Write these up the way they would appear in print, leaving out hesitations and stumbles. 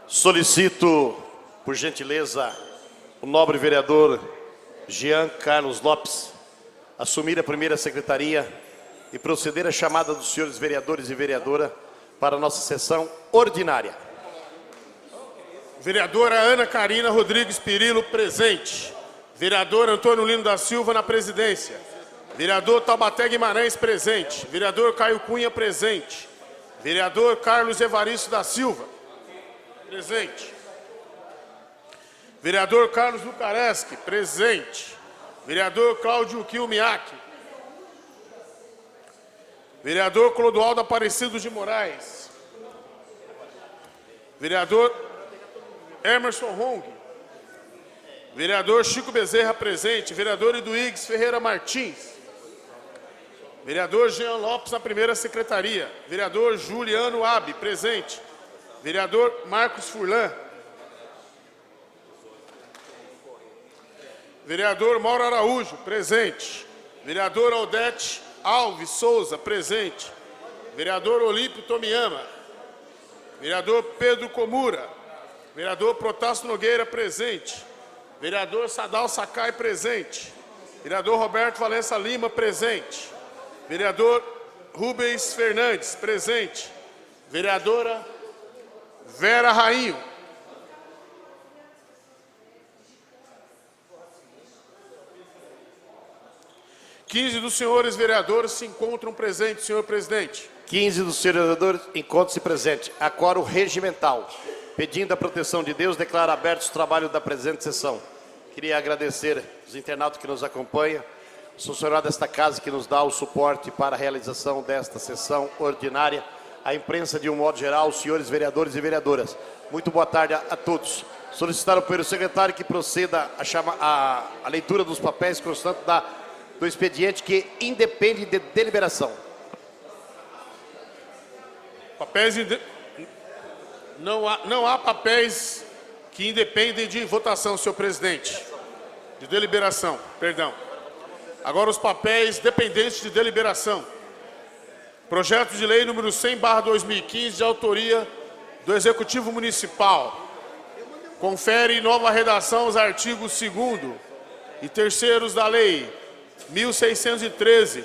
Solicito, por gentileza, o nobre vereador Jean Carlos Lopes assumir a primeira secretaria e proceder à chamada dos senhores vereadores e vereadora para a nossa sessão ordinária. Vereadora Ana Carina Rodrigues Pirillo, presente. Vereador Antônio Lino da Silva, na presidência. Vereador Taubaté Guimarães, presente. Vereador Caio Cunha, presente. Vereador Carlos Evaristo da Silva, presente. Vereador Carlos Lucareschi, presente. Vereador Cláudio Kilmiak. Vereador Clodoaldo Aparecido de Moraes. Vereador Emerson Hong. Vereador Chico Bezerra, presente. Vereador Eduígues Ferreira Martins. Vereador Jean Lopes, na primeira secretaria. Vereador Juliano Abi, presente. Vereador Marcos Furlan. Vereador Mauro Araújo, presente. Vereador Aldete Alves Souza, presente. Vereador Olímpio Tomiyama. Vereador Pedro Komura. Vereador Protásio Nogueira, presente. Vereador Sadal Sakai, presente. Vereador Roberto Valença Lima, presente. Vereador Rubens Fernandes, presente. Vereadora Vera Rainho. Quinze dos senhores vereadores se encontram presentes, senhor presidente. 15 dos senhores vereadores encontram-se presentes. A quórum regimental. Pedindo a proteção de Deus, declaro abertos os trabalhos da presente sessão. Queria agradecer os internautas que nos acompanham, os funcionários desta casa que nos dá o suporte para a realização desta sessão ordinária, a imprensa de um modo geral, os senhores vereadores e vereadoras. Muito boa tarde a todos. Solicitar ao primeiro secretário que proceda a leitura dos papéis constantes do expediente que independe de deliberação. Papéis Não há papéis que independem de votação, senhor presidente. De deliberação, perdão. Agora os papéis dependentes de deliberação. Projeto de lei número 100/2015, de autoria do Executivo Municipal. Confere nova redação aos artigos 2º e 3º da lei 1613,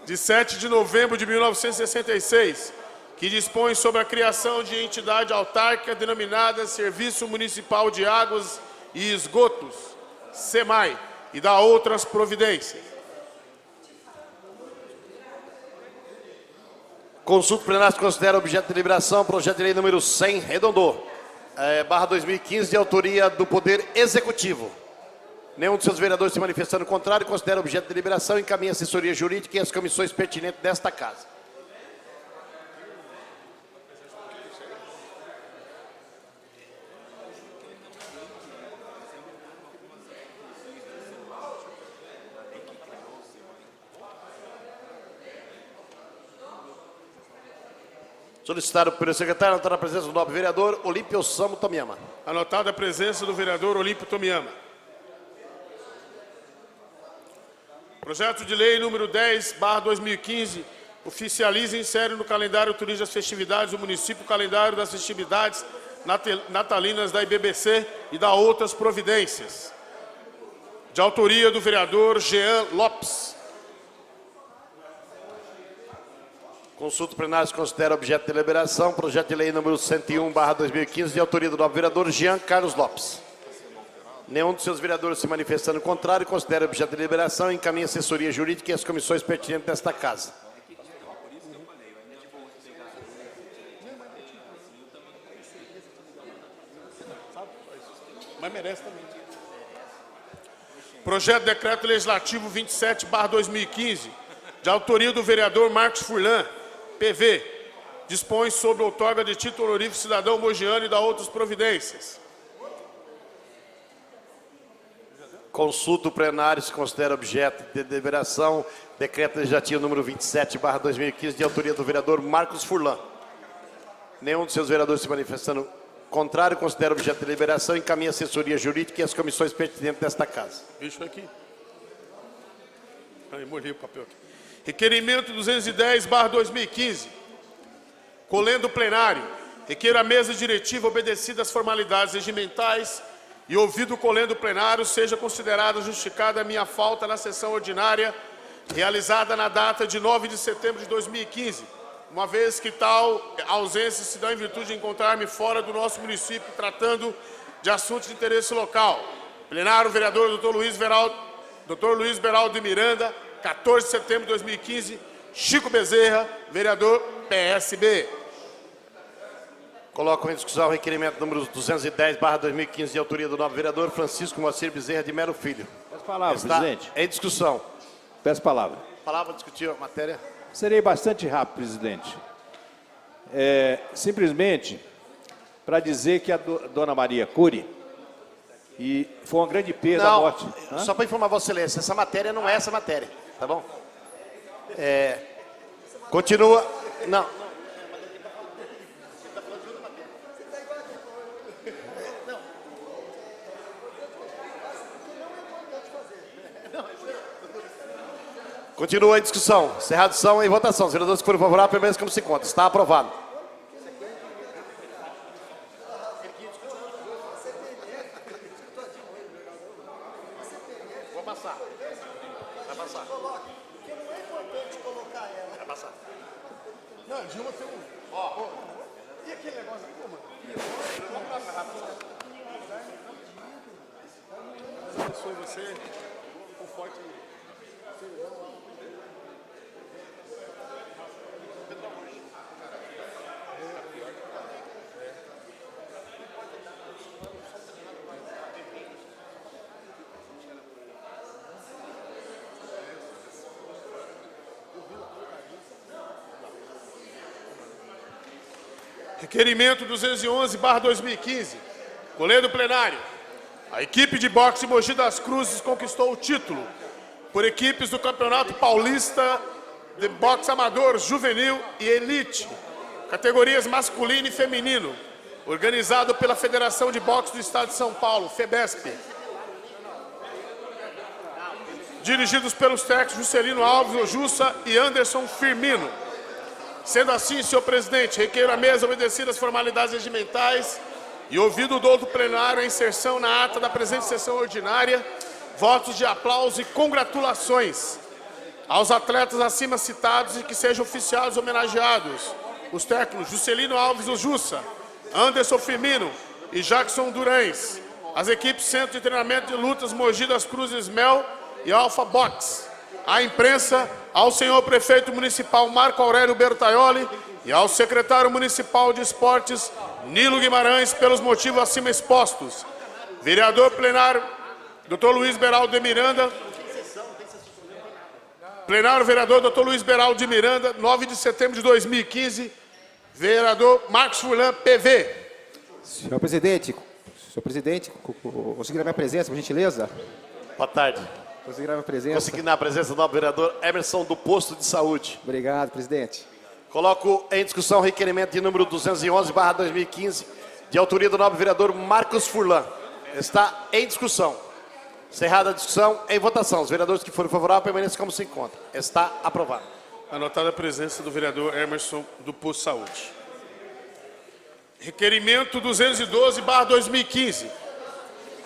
de 7 de novembro de 1966, que dispõe sobre a criação de entidade autárquica denominada Serviço Municipal de Águas e Esgotos, SEMAI, e da outras providências. Consulta plenária se considera objeto de deliberação, projeto de lei número 100, redondou, /2015, de autoria do Poder Executivo. Nenhum dos seus vereadores se manifestando contrário, considera objeto de deliberação e encaminha a assessoria jurídica e as comissões pertinentes desta casa. Solicitado pelo secretário, anotar a presença do nobre vereador Olímpio Samu Tomiyama. Anotada a presença do vereador Olímpio Tomiyama. Projeto de lei número 10/2015 oficializa e insere no calendário turístico das festividades do município o calendário das festividades natalinas da IBBC e da outras providências. De autoria do vereador Jean Lopes. Consulta plenária se considera objeto de deliberação, projeto de lei número 101/2015, de autoria do nobre vereador Jean Carlos Lopes. Nenhum dos seus vereadores se manifestando contrário, considera objeto de deliberação e encaminha a assessoria jurídica e as comissões pertinentes desta casa. Mas merece também. Projeto de decreto legislativo 27/2015, de autoria do vereador Marcos Furlan, PV, dispõe sobre a outorga de título honorífico cidadão mogiano e da outras providências. Consulta o plenário se considera objeto de deliberação, decreto legislativo número 27/2015, de autoria do vereador Marcos Furlan. Nenhum dos seus vereadores se manifestando contrário, considera objeto de deliberação e encaminha a assessoria jurídica e as comissões pertinentes desta casa. Isso aqui. Aí, molhei o papel aqui. Requerimento 210/2015, Colendo o plenário, requeiro a mesa diretiva obedecida às formalidades regimentais e ouvido o colendo o plenário, seja considerada justificada a minha falta na sessão ordinária realizada na data de 9 de setembro de 2015, uma vez que tal ausência se dá em virtude de encontrar-me fora do nosso município tratando de assuntos de interesse local. Plenário, vereador Dr. Luiz Beraldo de Miranda, 14 de setembro de 2015, Chico Bezerra, vereador PSB. Coloco em discussão o requerimento número 210/2015, de autoria do nobre vereador Francisco Moacir Bezerra de Melo Filho. Peço palavra, Está presidente. em discussão. Peço palavra. Palavra discutir a matéria. Serei bastante rápido, presidente. Simplesmente para dizer que a dona Maria Cury, e foi uma grande perda a morte. Só para informar Vossa Excelência, essa matéria não é essa matéria, tá bom? Continua. Não. Continua a discussão. Encerrada a discussão e votação. Os vereadores que forem favoráveis, permaneçam como se encontra. Está aprovado. Vou passar. Vai passar. Porque não é importante colocar ela. Vai passar. Não, Dilma tem um... Ó. E aquele negócio aqui, mano? Vamos passar rápido. Deus abençoe você. Com forte... Requerimento 211/2015, colendo plenário. A equipe de boxe Mogi das Cruzes conquistou o título por equipes do Campeonato Paulista de Boxe Amador, Juvenil e Elite, categorias masculino e feminino, organizado pela Federação de Boxe do Estado de São Paulo, FEBESP. Dirigidos pelos técnicos Juscelino Alves Ojussa e Anderson Firmino. Sendo assim, senhor presidente, requeiro a mesa obedecer às formalidades regimentais e ouvido o douto plenário a inserção na ata da presente sessão ordinária, votos de aplauso e congratulações aos atletas acima citados e que sejam oficiados homenageados os técnicos Juscelino Alves Ojussa, Anderson Firmino e Jackson Durães, as equipes Centro de Treinamento de Lutas Mogi das Cruzes Mel e Alfa Box, à imprensa, ao senhor prefeito municipal Marco Aurélio Bertaioli e ao secretário municipal de esportes Nilo Guimarães pelos motivos acima expostos. Vereador plenário Dr. Luiz Beraldo de Miranda. Plenário vereador Dr. Luiz Beraldo de Miranda, 9 de setembro de 2015. Vereador Marcos Furlan, PV. Senhor presidente, conseguiram a minha presença, por gentileza? Boa tarde. Conseguiram a minha presença? Consegui na presença do nobre vereador Emerson do Posto de Saúde. Obrigado, presidente. Coloco em discussão o requerimento de número 211/2015, de autoria do nobre vereador Marcos Furlan. Está em discussão. Encerrada a discussão, em votação. Os vereadores que forem favoráveis permaneçam como se encontram. Está aprovado. Anotada a presença do vereador Emerson do Posto de Saúde. Requerimento 212/2015.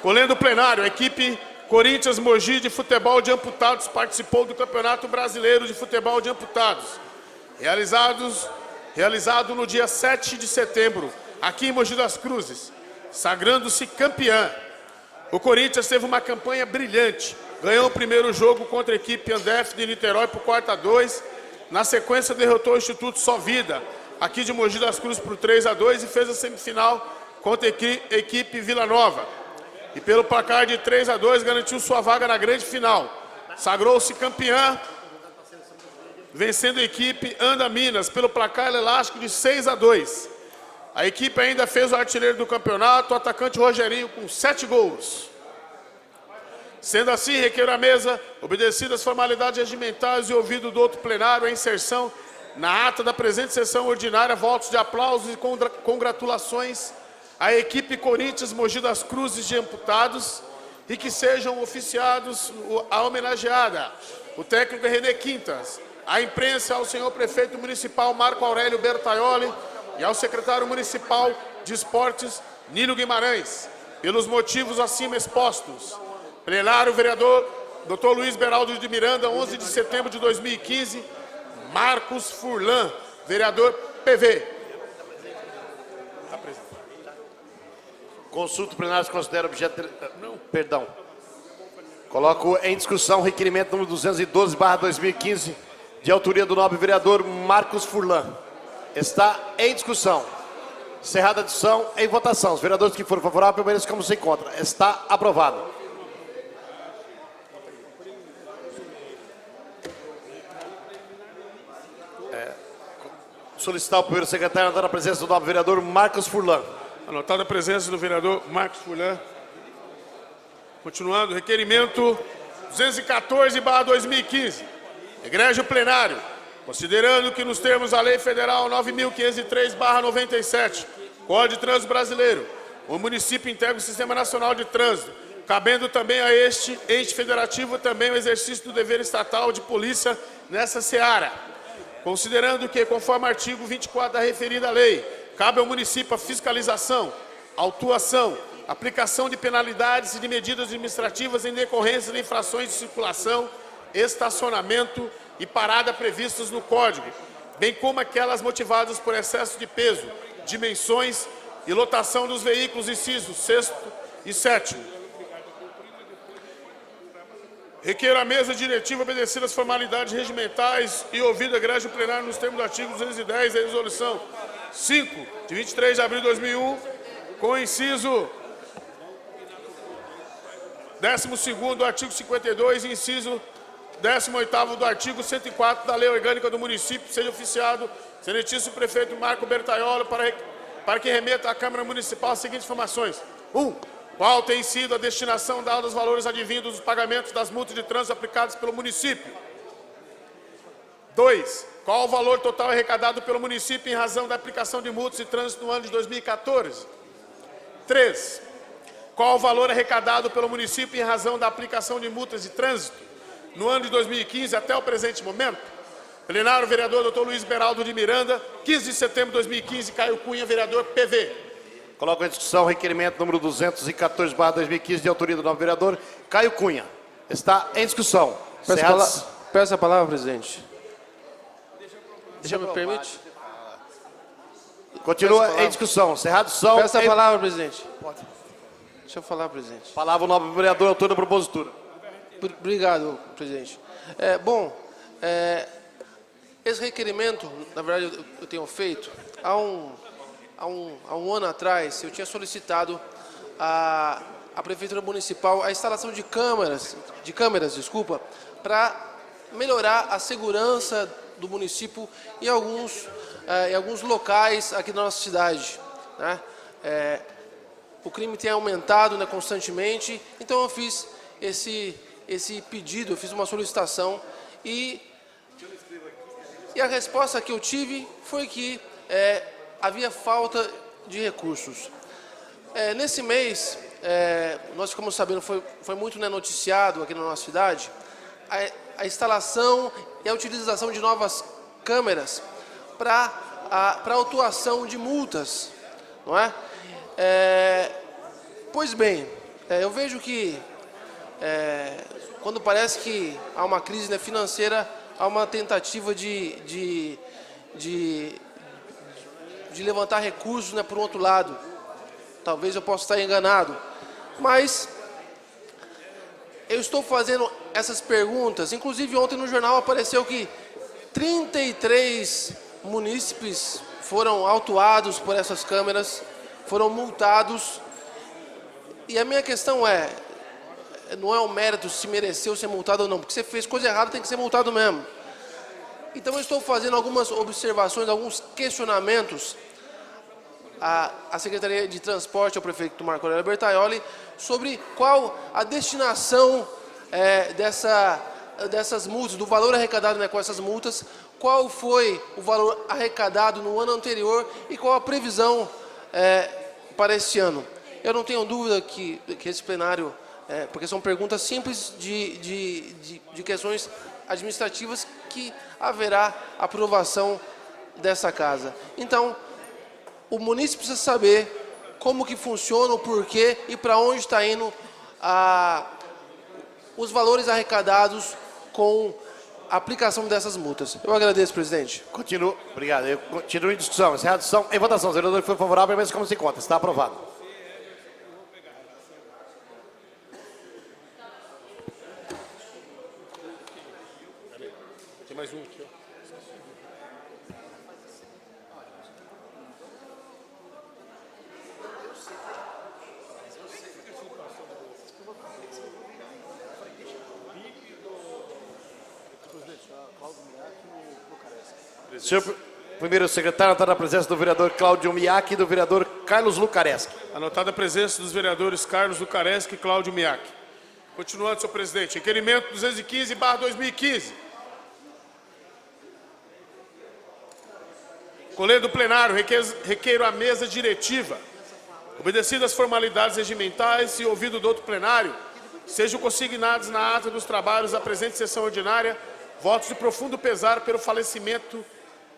Colendo plenário, a equipe Corinthians Mogi de futebol de amputados participou do Campeonato Brasileiro de Futebol de Amputados, realizado no dia 7 de setembro, aqui em Mogi das Cruzes, sagrando-se campeã. O Corinthians teve uma campanha brilhante, ganhou o primeiro jogo contra a equipe Andef de Niterói por 4-2, na sequência derrotou o Instituto Só Vida, aqui de Mogi das Cruzes por 3-2 e fez a semifinal contra a equipe Vila Nova. E pelo placar de 3-2 garantiu sua vaga na grande final. Sagrou-se campeã, vencendo a equipe Anda Minas pelo placar elástico de 6-2. A equipe ainda fez o artilheiro do campeonato, o atacante Rogerinho, com 7 gols. Sendo assim, requeiro à mesa, obedecidas as formalidades regimentais e ouvido do outro plenário, a inserção na ata da presente sessão ordinária, votos de aplausos e congratulações à equipe Corinthians Mogi das Cruzes de amputados e que sejam oficiados a homenageada, o técnico René Quintas, a imprensa ao senhor prefeito municipal Marco Aurélio Bertaioli e ao secretário municipal de esportes, Nino Guimarães, pelos motivos acima expostos. Plenário, vereador Dr. Luiz Beraldo de Miranda, 11 de setembro de 2015, Marcos Furlan, vereador PV. Consulta plenária se considera objeto... Perdão. Coloco em discussão o requerimento número 212/2015, de autoria do nobre vereador Marcos Furlan. Está em discussão. Encerrada a discussão, em votação. Os vereadores que forem favoráveis permaneçam como se encontra. Está aprovado. Solicitar ao primeiro secretário anotar a presença do nobre vereador Marcos Furlan. Anotada a presença do vereador Marcos Furlan. Continuando, requerimento 214/2015. Egrégio plenário, considerando que nos termos da Lei Federal 9.503/97, Código de Trânsito Brasileiro, o município integra o Sistema Nacional de Trânsito, cabendo também a este ente federativo também o exercício do dever estatal de polícia nessa seara. Considerando que, conforme o artigo 24 da referida lei, cabe ao município a fiscalização, autuação, aplicação de penalidades e de medidas administrativas em decorrência de infrações de circulação, estacionamento e parada previstas no Código, bem como aquelas motivadas por excesso de peso, dimensões e lotação dos veículos, incisos 6º e 7º. Requer a mesa diretiva obedecer às formalidades regimentais e ouvido a egrégio plenário nos termos do artigo 210 da resolução 5, de 23 de abril de 2001, com o inciso 12º do artigo 52 e inciso 18º do artigo 104 da Lei Orgânica do Município, seja oficiado excelentíssimo prefeito Marco Bertaiolo para que remeta à Câmara Municipal as seguintes informações. 1. Qual tem sido a destinação dada aos valores advindos dos pagamentos das multas de trânsito aplicadas pelo município? 2. Qual o valor total arrecadado pelo município em razão da aplicação de multas de trânsito no ano de 2014? 3. Qual o valor arrecadado pelo município em razão da aplicação de multas de trânsito no ano de 2015 até o presente momento? Plenário, vereador Dr. Luiz Beraldo de Miranda, 15 de setembro de 2015, Caio Cunha, vereador PV. Coloco em discussão o requerimento número 214/2015, de autoria do nobre vereador Caio Cunha. Está em discussão. Peço a palavra, presidente. Me permite? Continua em discussão. Encerrada a discussão. Peço a palavra, presidente. Deixa eu falar, presidente. Palavra o nobre vereador, autor da propositura. Obrigado, presidente. Esse requerimento, na verdade, eu tenho feito há um ano atrás. Eu tinha solicitado à Prefeitura Municipal a instalação de câmeras, para melhorar a segurança do município em alguns locais aqui da nossa cidade, né? O crime tem aumentado, né, constantemente, então eu fiz esse pedido, eu fiz uma solicitação e a resposta que eu tive foi que havia falta de recursos. Nesse mês, nós ficamos sabendo, foi muito, né, noticiado aqui na nossa cidade, a instalação e a utilização de novas câmeras para autuação de multas, não é? Pois bem, eu vejo que quando parece que há uma crise, né, financeira, há uma tentativa de levantar recursos, né, por um outro lado. Talvez eu possa estar enganado, mas eu estou fazendo essas perguntas. Inclusive ontem no jornal apareceu que 33 munícipes foram autuados por essas câmeras, foram multados. E a minha questão não é o mérito se mereceu ser multado ou não, porque você fez coisa errada, tem que ser multado mesmo. Então eu estou fazendo algumas observações, alguns questionamentos à Secretaria de Transporte, ao prefeito Marco Aurélio Bertaioli, sobre qual a destinação dessas multas, do valor arrecadado, né, com essas multas, qual foi o valor arrecadado no ano anterior e qual a previsão para esse ano. Eu não tenho dúvida que esse plenário, porque são perguntas simples de questões administrativas, que haverá aprovação dessa casa. Então, o munícipe precisa saber como que funciona, o porquê e para onde está indo os valores arrecadados com a aplicação dessas multas. Eu agradeço, presidente. Continuo. Obrigado. Eu continuo em discussão. Encerrada a discussão. Em votação. O vereador que foi favorável, permaneça como se encontra. Está aprovado. Tem mais um aqui, ó. Senhor primeiro secretário, anotada a presença do vereador Cláudio Miak e do vereador Carlos Lucareschi. Anotada a presença dos vereadores Carlos Lucareschi e Cláudio Miak. Continuando, senhor presidente. Requerimento 215/2015. Colher do plenário, requeiro a mesa diretiva, obedecidas as formalidades regimentais e ouvido do outro plenário, sejam consignados na ata dos trabalhos da presente sessão ordinária votos de profundo pesar pelo falecimento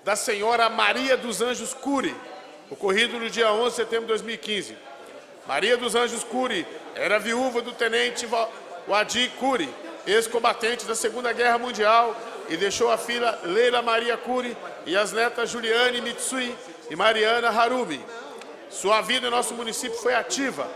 da senhora Maria dos Anjos Cury, ocorrido no dia 11 de setembro de 2015. Maria dos Anjos Cury era viúva do tenente Wadi Cury, ex-combatente da Segunda Guerra Mundial, e deixou a filha Leila Maria Cury e as netas Juliane Mitsui e Mariana Harumi. Sua vida em nosso município foi ativa,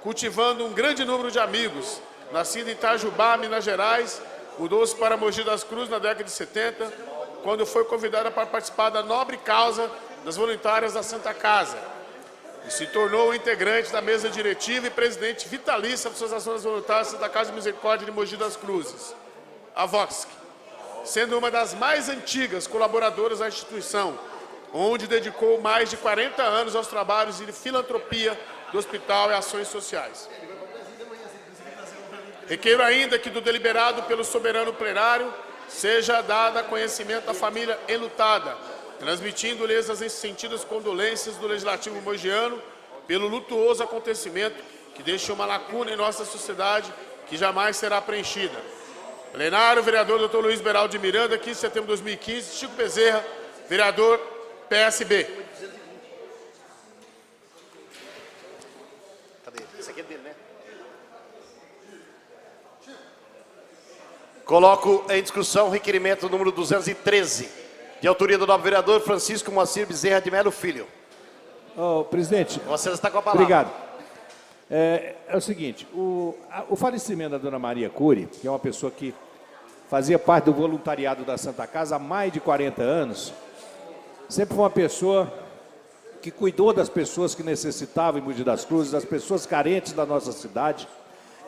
cultivando um grande número de amigos. Nascida em Itajubá, Minas Gerais, mudou-se para Mogi das Cruzes na década de 70, quando foi convidada para participar da nobre causa das voluntárias da Santa Casa. E se tornou integrante da mesa diretiva e presidente vitalício da Associação das Voluntárias da Santa Casa de Misericórdia de Mogi das Cruzes, a VOXC, sendo uma das mais antigas colaboradoras da instituição, onde dedicou mais de 40 anos aos trabalhos de filantropia do hospital e ações sociais. Requeiro ainda que do deliberado pelo soberano plenário seja dada conhecimento à família enlutada, transmitindo-lhes as sentidas condolências do Legislativo mogiano pelo lutuoso acontecimento que deixa uma lacuna em nossa sociedade que jamais será preenchida. Plenário, vereador Dr. Luiz Beraldo de Miranda, 15 de setembro de 2015, Chico Bezerra, vereador PSB. Cadê? Esse aqui é dele, né? Coloco em discussão o requerimento número 213, de autoria do novo vereador Francisco Moacir Bezerra de Melo Filho. Presidente, Você está com a palavra. obrigado. É o seguinte, o falecimento da dona Maria Cury, que é uma pessoa que fazia parte do voluntariado da Santa Casa há mais de 40 anos, sempre foi uma pessoa que cuidou das pessoas que necessitavam em Mogi das Cruzes, das pessoas carentes da nossa cidade.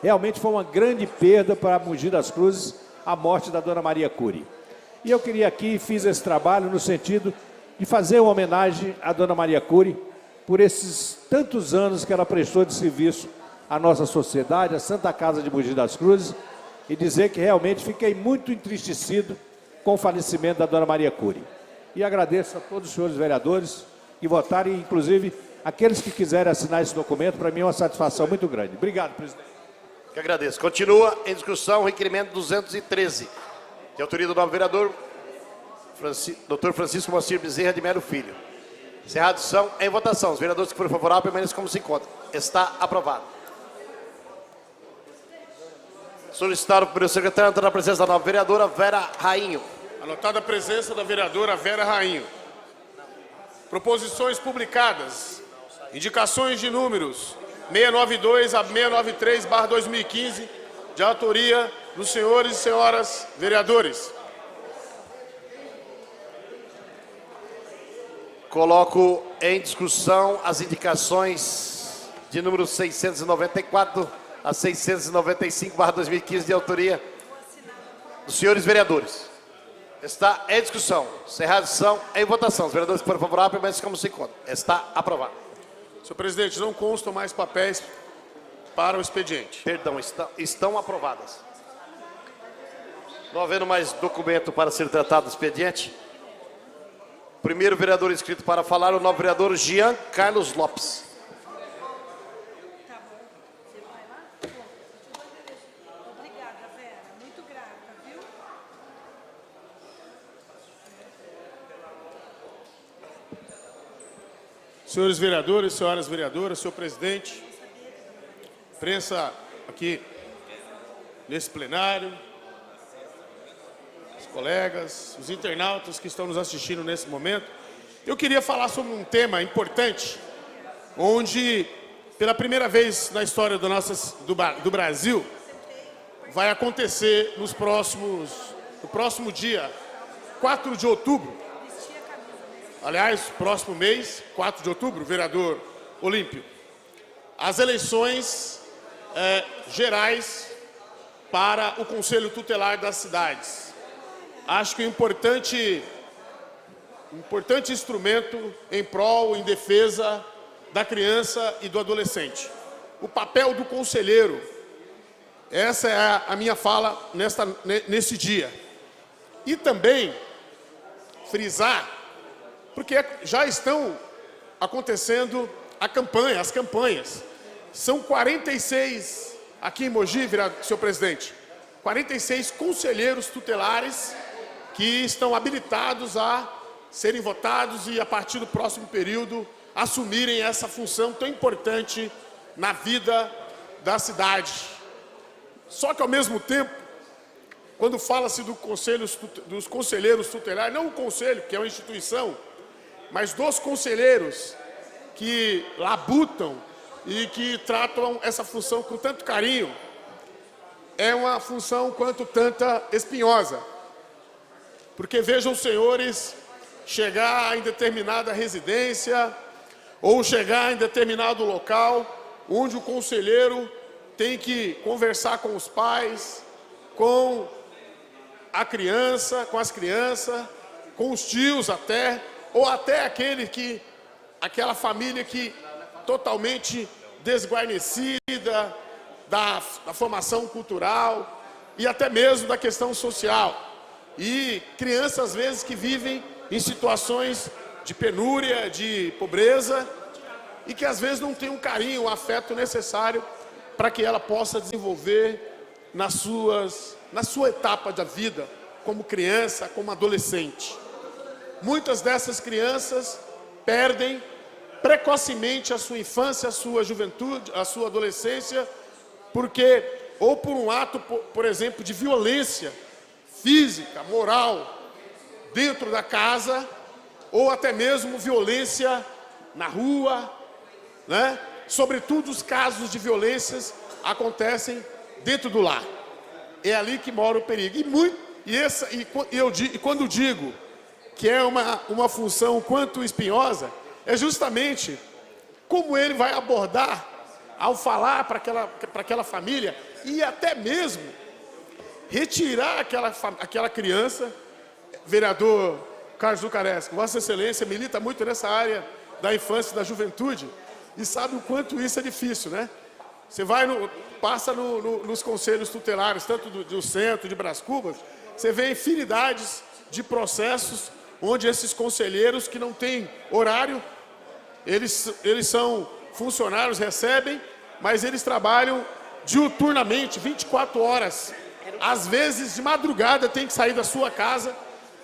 Realmente foi uma grande perda para Mogi das Cruzes a morte da dona Maria Cury. E eu queria aqui, fiz esse trabalho no sentido de fazer uma homenagem à dona Maria Cury por esses tantos anos que ela prestou de serviço à nossa sociedade, à Santa Casa de Mogi das Cruzes, e dizer que realmente fiquei muito entristecido com o falecimento da dona Maria Cury. E agradeço a todos os senhores vereadores que votaram, inclusive aqueles que quiserem assinar esse documento, para mim é uma satisfação muito grande. Obrigado, presidente. Que agradeço. Continua em discussão o requerimento 213, de autoria do novo vereador Dr. Francisco Moacir Bezerra de Melo Filho. Encerrada a discussão, em votação. Os vereadores que forem favoráveis permaneçam como se encontram. Está aprovado. Solicitado pelo secretário, entrando na presença da nova vereadora Vera Rainho. Anotada a presença da vereadora Vera Rainho. Proposições publicadas. Indicações de números 692 a 693/2015, de autoria dos senhores e senhoras vereadores. Coloco em discussão as indicações de número 694 a 695/2015, de autoria dos senhores vereadores. Está em discussão. Encerrada a discussão, em votação. Os vereadores que forem favoráveis permanecem como se encontram. Está aprovado. Senhor presidente, não constam mais papéis para o expediente. Perdão, estão aprovadas. Não havendo mais documento para ser tratado do expediente, primeiro vereador inscrito para falar, o novo vereador Jean Carlos Lopes. Obrigada, Vera. Muito grata, viu? senhores vereadores, senhoras vereadoras, senhor presidente, imprensa aqui nesse plenário, os colegas, os internautas que estão nos assistindo nesse momento. Eu queria falar sobre um tema importante, onde, pela primeira vez na história do Brasil, vai acontecer no próximo dia 4 de outubro, aliás, próximo mês, 4 de outubro, vereador Olímpio, as eleições gerais para o Conselho Tutelar das cidades. Acho que um importante instrumento em prol, em defesa da criança e do adolescente. O papel do conselheiro, essa é a minha fala nesse dia. E também frisar, porque já estão acontecendo as campanhas. São 46, aqui em Mogi, senhor presidente, 46 conselheiros tutelares que estão habilitados a serem votados e, a partir do próximo período, assumirem essa função tão importante na vida da cidade. Só que, ao mesmo tempo, quando fala-se dos conselheiros tutelares, não o conselho, que é uma instituição, mas dos conselheiros que labutam e que tratam essa função com tanto carinho, é uma função quanto tanta espinhosa. Porque vejam os senhores chegar em determinada residência ou chegar em determinado local onde o conselheiro tem que conversar com os pais, com as crianças, com os tios até, ou até aquela família que totalmente desguarnecida da formação cultural e até mesmo da questão social. E crianças, às vezes, que vivem em situações de penúria, de pobreza, e que às vezes não tem um carinho, um afeto necessário para que ela possa desenvolver na sua etapa da vida, como criança, como adolescente. Muitas dessas crianças perdem precocemente a sua infância, a sua juventude, a sua adolescência, porque, ou por um ato, por exemplo, de violência física, moral, dentro da casa, ou até mesmo violência na rua, né? Sobretudo os casos de violências acontecem dentro do lar. É ali que mora o perigo. E quando digo que é uma função quanto espinhosa, é justamente como ele vai abordar ao falar para aquela família e até mesmo retirar aquela criança. Vereador Carlos Zucaresco, Vossa Excelência milita muito nessa área da infância e da juventude e sabe o quanto isso é difícil, né? Você passa nos conselhos tutelares, tanto do centro, de Brás Cubas, você vê infinidades de processos onde esses conselheiros que não têm horário, eles são funcionários, recebem, mas eles trabalham diuturnamente, 24 horas. Às vezes, de madrugada, tem que sair da sua casa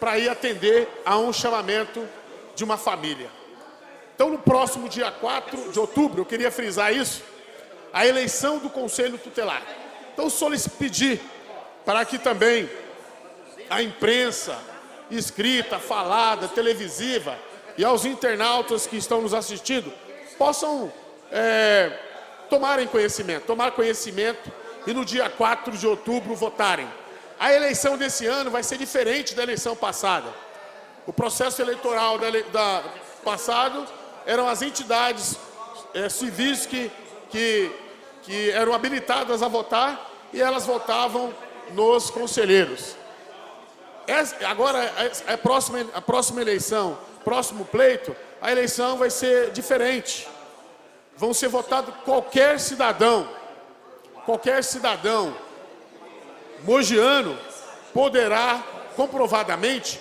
para ir atender a um chamamento de uma família. Então, no próximo dia 4 de outubro, eu queria frisar isso, a eleição do Conselho Tutelar. Então, pedir para que também a imprensa escrita, falada, televisiva e aos internautas que estão nos assistindo possam tomar conhecimento e no dia 4 de outubro votarem. A eleição desse ano vai ser diferente da eleição passada. O processo eleitoral passado eram as entidades civis que eram habilitadas a votar e elas votavam nos conselheiros. Agora, a próxima eleição, próximo pleito, a eleição vai ser diferente. Vão ser votados qualquer cidadão mogiano poderá, comprovadamente,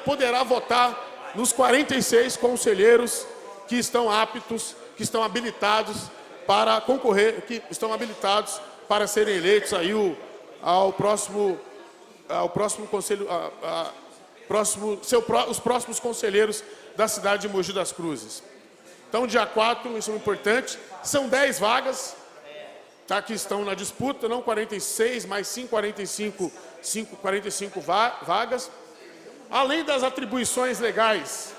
poderá votar nos 46 conselheiros que estão aptos, que estão habilitados para concorrer, que estão habilitados para serem eleitos aí ao próximo conselho, os próximos conselheiros da cidade de Mogi das Cruzes. Então, dia 4, isso é importante, são 10 vagas, tá, que estão na disputa, não 46, mas sim 45 vagas. Além das atribuições legais,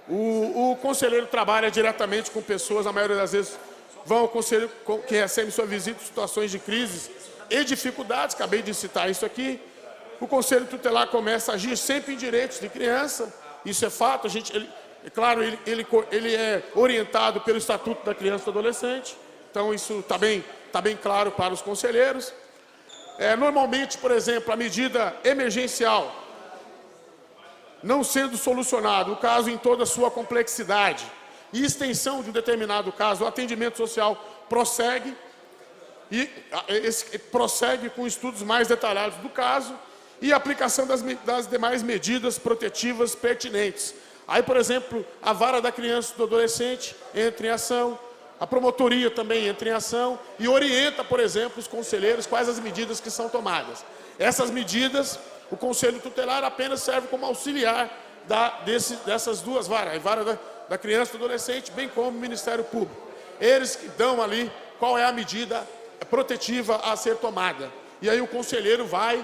o conselheiro trabalha diretamente com pessoas, a maioria das vezes vão ao conselheiro que recebe sua visita em situações de crises e dificuldades, acabei de citar isso aqui. O conselho tutelar começa a agir sempre em direitos de criança, isso é fato, ele é orientado pelo Estatuto da Criança e do Adolescente, então isso está bem claro para os conselheiros. Normalmente, por exemplo, a medida emergencial não sendo solucionado, o caso em toda a sua complexidade e extensão de um determinado caso, o atendimento social prossegue prossegue com estudos mais detalhados do caso e aplicação das demais medidas protetivas pertinentes. Aí, por exemplo, a vara da criança e do adolescente entra em ação, a promotoria também entra em ação e orienta, por exemplo, os conselheiros quais as medidas que são tomadas. Essas medidas, o conselho tutelar apenas serve como auxiliar dessas duas varas, a vara da criança e do adolescente, bem como o Ministério Público. Eles que dão ali qual é a medida protetiva a ser tomada. E aí o conselheiro vai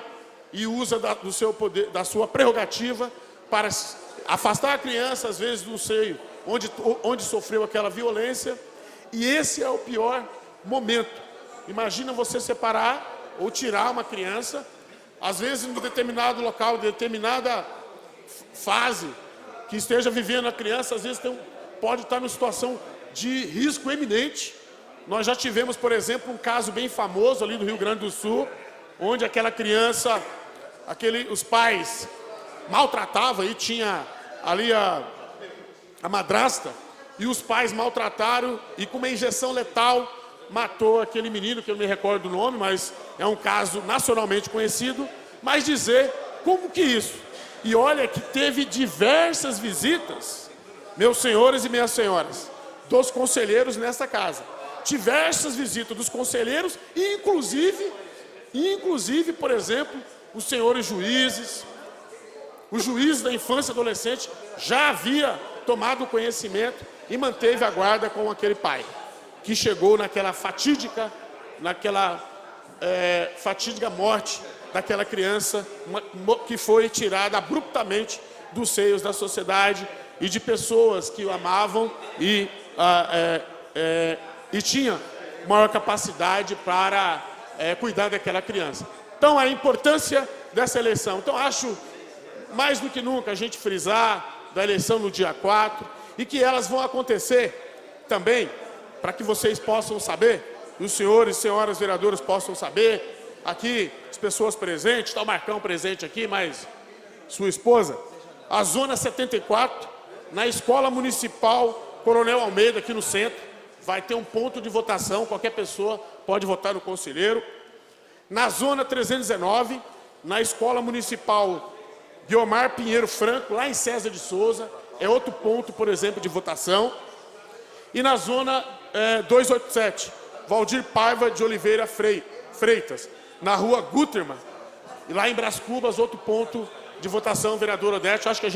e usa do seu poder, da sua prerrogativa para afastar a criança, às vezes, do seio onde sofreu aquela violência. E esse é o pior momento. Imagina você separar ou tirar uma criança, às vezes em determinado local, em determinada fase que esteja vivendo a criança, às vezes pode estar numa situação de risco eminente. Nós já tivemos, por exemplo, um caso bem famoso ali do Rio Grande do Sul, onde aquela criança, os pais maltratavam, e tinha ali a madrasta, e os pais maltrataram e com uma injeção letal matou aquele menino, que eu não me recordo do nome, mas é um caso nacionalmente conhecido. Mas dizer como que isso? E olha que teve diversas visitas, meus senhores e minhas senhoras, dos conselheiros nessa casa. Diversas visitas dos conselheiros e inclusive, por exemplo, os senhores juízes, o juiz da infância e adolescente já havia tomado conhecimento e manteve a guarda com aquele pai, que chegou naquela fatídica morte daquela criança que foi tirada abruptamente dos seios da sociedade e de pessoas que o amavam e tinha maior capacidade para cuidar daquela criança. Então, a importância dessa eleição. Então, acho mais do que nunca a gente frisar da eleição no dia 4 e que elas vão acontecer também, para que vocês possam saber, os senhores e senhoras vereadores possam saber, aqui as pessoas presentes, está o Marcão presente aqui, mas sua esposa, a Zona 74, na Escola Municipal Coronel Almeida, aqui no centro, vai ter um ponto de votação, qualquer pessoa pode votar no conselheiro. Na Zona 319, na Escola Municipal Guiomar Pinheiro Franco, lá em César de Souza, é outro ponto, por exemplo, de votação. E na Zona 287, Valdir Paiva de Oliveira Freitas, na Rua Gutermann, e lá em Brás Cubas, outro ponto de votação, vereador Odete. Acho que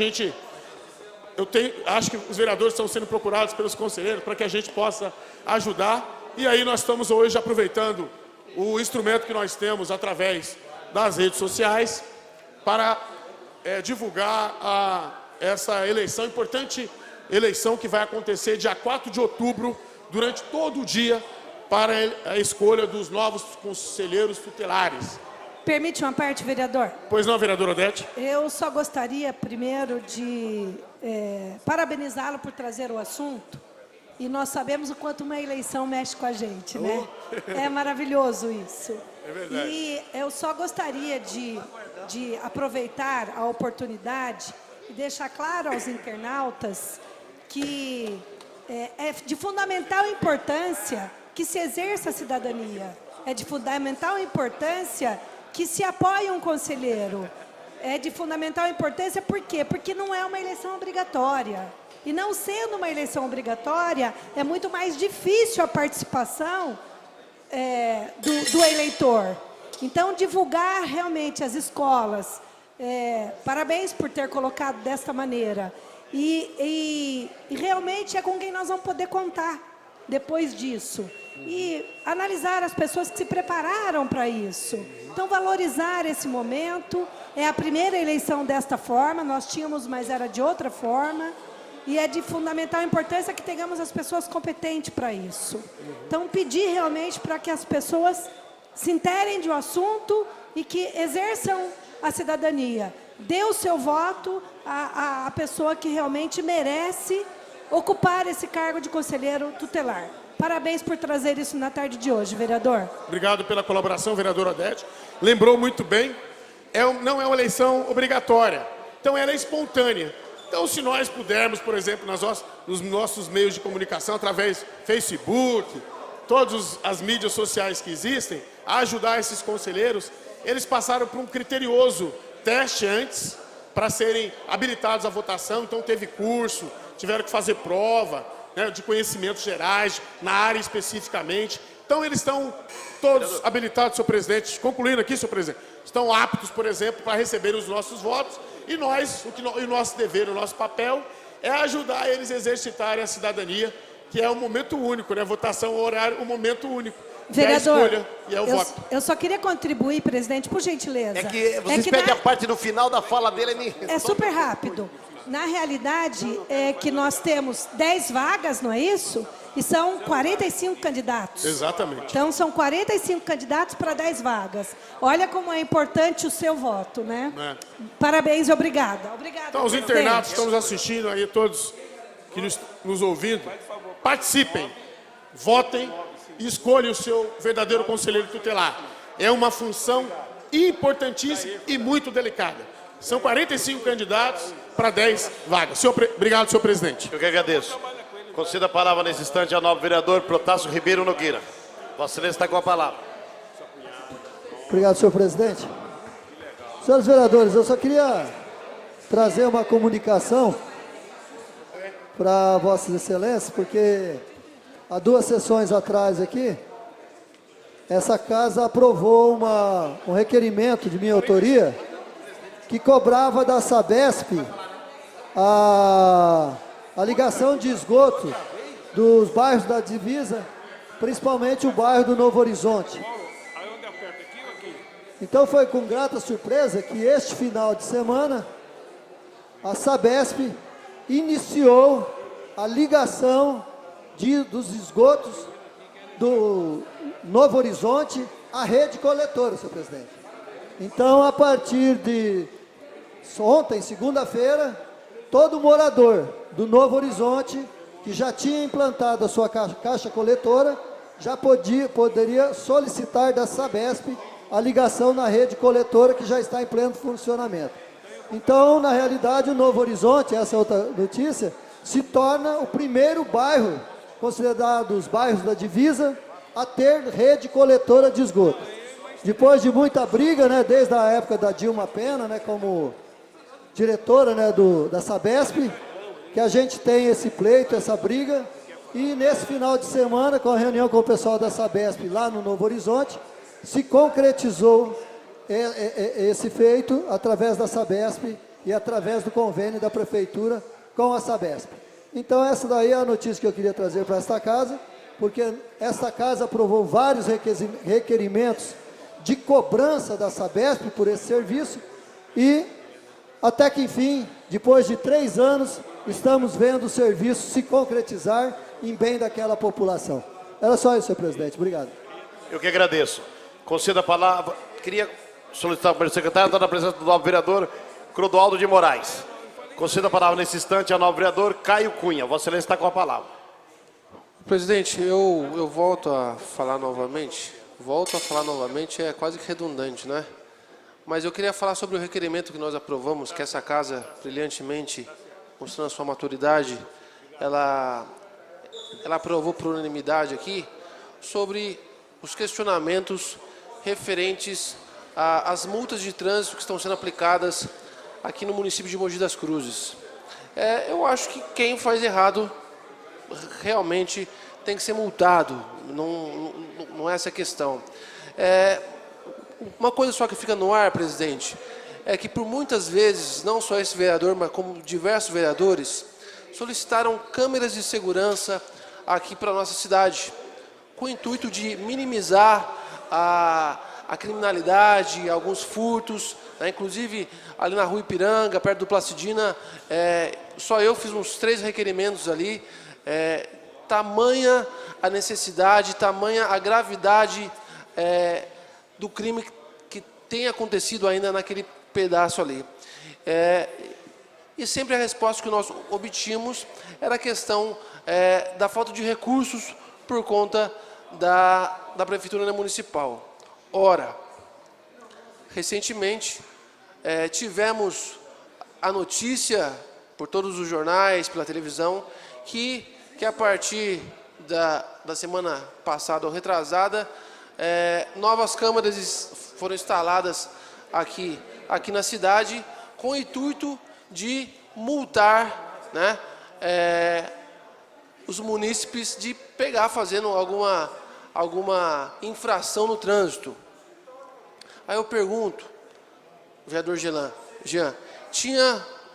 os vereadores estão sendo procurados pelos conselheiros para que a gente possa ajudar. E aí nós estamos hoje aproveitando o instrumento que nós temos através das redes sociais para divulgar essa eleição, importante eleição que vai acontecer dia 4 de outubro, durante todo o dia, para a escolha dos novos conselheiros tutelares. Permite uma parte, vereador? Pois não, vereador Odete? Eu só gostaria, primeiro, de parabenizá-lo por trazer o assunto. E nós sabemos o quanto uma eleição mexe com a gente, né? É maravilhoso isso. É verdade. E eu só gostaria de aproveitar a oportunidade e deixar claro aos internautas que é de fundamental importância que se exerça a cidadania. É de fundamental importância que se apoie um conselheiro. É de fundamental importância, por quê? Porque não é uma eleição obrigatória. E não sendo uma eleição obrigatória, é muito mais difícil a participação do eleitor. Então, divulgar realmente as escolas. Parabéns por ter colocado desta maneira. E realmente é com quem nós vamos poder contar depois disso. E analisar as pessoas que se prepararam para isso. Então, valorizar esse momento. É a primeira eleição desta forma, nós tínhamos, mas era de outra forma. E é de fundamental importância que tenhamos as pessoas competentes para isso. Então, pedir realmente para que as pessoas se interem do assunto e que exerçam a cidadania. Dê o seu voto à pessoa que realmente merece ocupar esse cargo de conselheiro tutelar. Parabéns por trazer isso na tarde de hoje, vereador. Obrigado pela colaboração, vereador Odete. Lembrou muito bem, não é uma eleição obrigatória, então ela é espontânea. Então, se nós pudermos, por exemplo, nos nossos meios de comunicação, através do Facebook, todas as mídias sociais que existem, a ajudar esses conselheiros, eles passaram por um criterioso teste antes para serem habilitados à votação, então teve curso, tiveram que fazer prova, né, de conhecimentos gerais, na área especificamente. Então, eles estão todos habilitados, senhor presidente, concluindo aqui, senhor presidente, estão aptos, por exemplo, para receber os nossos votos, e nós, o nosso dever, o nosso papel, é ajudar eles a exercitarem a cidadania, que é um momento único, né? Votação, horário, um momento único. Vereador, é a escolha e é o voto. Eu só queria contribuir, presidente, por gentileza. É que vocês pedem a parte no final da fala dele. É super rápido. Na realidade, é que nós temos 10 vagas, não é isso? E são 45 candidatos. Exatamente. Então, são 45 candidatos para 10 vagas. Olha como é importante o seu voto, né? É. Parabéns e obrigada. Obrigada, Então, os presidente. internatos que estão nos assistindo aí, todos que nos ouvindo, participem, votem e escolham o seu verdadeiro conselheiro tutelar. É uma função importantíssima e muito delicada. São 45 candidatos para 10 vagas. Obrigado, senhor presidente. Eu que agradeço. Conceda a palavra nesse instante ao novo vereador Protássio Ribeiro Nogueira. Vossa Excelência está com a palavra. Obrigado, senhor presidente. Senhores vereadores, eu só queria trazer uma comunicação para Vossas Excelências, porque há 2 sessões atrás aqui, essa casa aprovou um requerimento de minha autoria que cobrava da Sabesp a ligação de esgoto dos bairros da divisa, principalmente o bairro do Novo Horizonte. Então foi com grata surpresa que este final de semana a Sabesp iniciou a ligação dos esgotos do Novo Horizonte à rede coletora, senhor presidente. Então, a partir de ontem, segunda-feira, todo morador do Novo Horizonte que já tinha implantado a sua caixa coletora já poderia solicitar da Sabesp a ligação na rede coletora que já está em pleno funcionamento. Então, na realidade, o Novo Horizonte, essa é outra notícia, se torna o primeiro bairro, considerado os bairros da divisa, a ter rede coletora de esgoto. Depois de muita briga, né, desde a época da Dilma Pena, né, como diretora, né, da Sabesp, que a gente tem esse pleito, essa briga, e nesse final de semana, com a reunião com o pessoal da Sabesp lá no Novo Horizonte, se concretizou esse feito através da Sabesp e através do convênio da Prefeitura com a Sabesp. Então, essa daí é a notícia que eu queria trazer para esta casa, porque esta casa aprovou vários requerimentos de cobrança da Sabesp por esse serviço e, até que, enfim, depois de 3 anos, estamos vendo o serviço se concretizar em bem daquela população. Era só isso, senhor presidente. Obrigado. Eu que agradeço. Conceda a palavra. Queria solicitar ao primeiro secretário, estar na presença do novo vereador Clodoaldo de Moraes. Conceda a palavra nesse instante ao novo vereador Caio Cunha. Vossa Excelência está com a palavra. Presidente, eu volto a falar novamente. É quase que redundante, né? Mas eu queria falar sobre o requerimento que nós aprovamos, que essa casa, brilhantemente, mostrando a sua maturidade, ela aprovou por unanimidade aqui, sobre os questionamentos referentes às multas de trânsito que estão sendo aplicadas aqui no município de Mogi das Cruzes. Eu acho que quem faz errado realmente tem que ser multado, não é essa a questão. Uma coisa só que fica no ar, presidente, é que por muitas vezes, não só esse vereador, mas como diversos vereadores, solicitaram câmeras de segurança aqui para a nossa cidade, com o intuito de minimizar a criminalidade, alguns furtos, né? Inclusive ali na Rua Ipiranga, perto do Placidina, só eu fiz uns 3 requerimentos ali, tamanha a necessidade, tamanha a gravidade do crime que tem acontecido ainda naquele pedaço ali. E sempre a resposta que nós obtínhamos era a questão da falta de recursos por conta da Prefeitura Municipal. Ora, recentemente tivemos a notícia por todos os jornais, pela televisão, que a partir da semana passada ou retrasada, novas câmeras foram instaladas aqui na cidade com o intuito de multar, né, os munícipes de pegar fazendo alguma infração no trânsito. Aí eu pergunto, vereador Jean,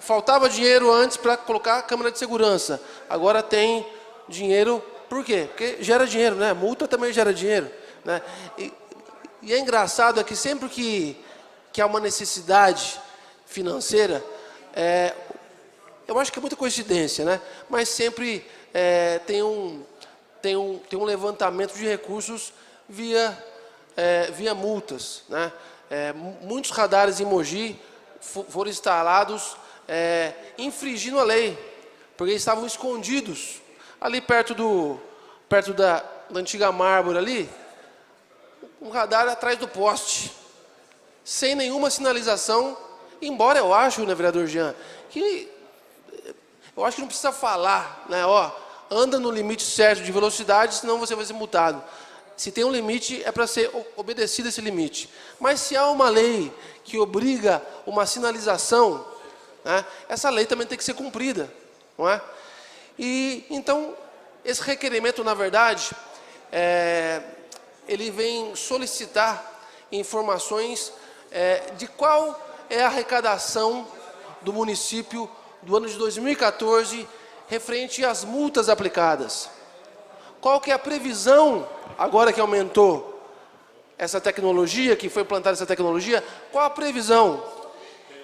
faltava dinheiro antes para colocar a câmera de segurança, agora tem dinheiro, por quê? Porque gera dinheiro, né? Multa também gera dinheiro, né? E é engraçado que sempre que há uma necessidade financeira, eu acho que é muita coincidência, né? Mas sempre tem um levantamento de recursos via multas, né? Muitos radares em Mogi foram instalados infringindo a lei, porque eles estavam escondidos ali perto da antiga Mármore ali, um radar atrás do poste, sem nenhuma sinalização. Embora eu acho, né, vereador Jean, que eu acho que não precisa falar, né, anda no limite certo de velocidade, senão você vai ser multado. Se tem um limite, é para ser obedecido esse limite. Mas se há uma lei que obriga uma sinalização, né, essa lei também tem que ser cumprida, não é? E então esse requerimento, na verdade, ele vem solicitar informações de qual é a arrecadação do município do ano de 2014 referente às multas aplicadas. Qual que é a previsão, agora que aumentou essa tecnologia, que foi implantada essa tecnologia, qual a previsão?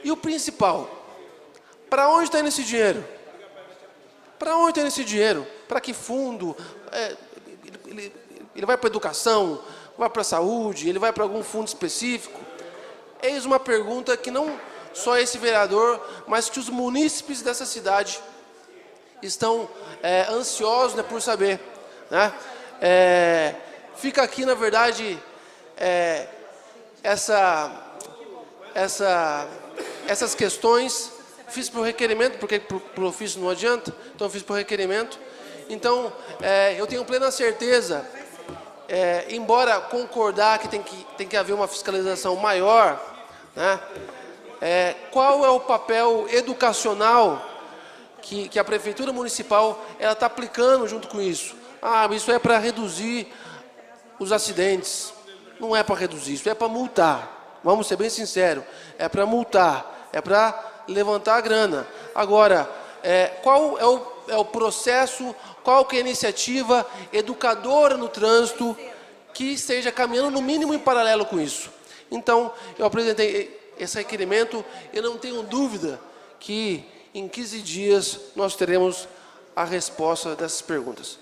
E o principal, para onde está indo esse dinheiro? Para onde está indo esse dinheiro? Para que fundo? Ele vai para a educação? Vai para a saúde? Ele vai para algum fundo específico? Eis uma pergunta que não só esse vereador, mas que os munícipes dessa cidade estão ansiosos, né, por saber, né? Fica aqui, na verdade, essas questões. Fiz por requerimento, porque por ofício não adianta, então fiz por requerimento. Então, eu tenho plena certeza, embora concordar que tem que haver uma fiscalização maior, né, qual é o papel educacional que a Prefeitura Municipal está aplicando junto com isso? Isso é para reduzir os acidentes. Não é para reduzir, isso é para multar. Vamos ser bem sinceros, é para multar, é para levantar a grana. Agora, qual é o processo, qual que é a iniciativa educadora no trânsito que esteja caminhando no mínimo em paralelo com isso? Então, eu apresentei esse requerimento e não tenho dúvida que em 15 dias nós teremos a resposta dessas perguntas.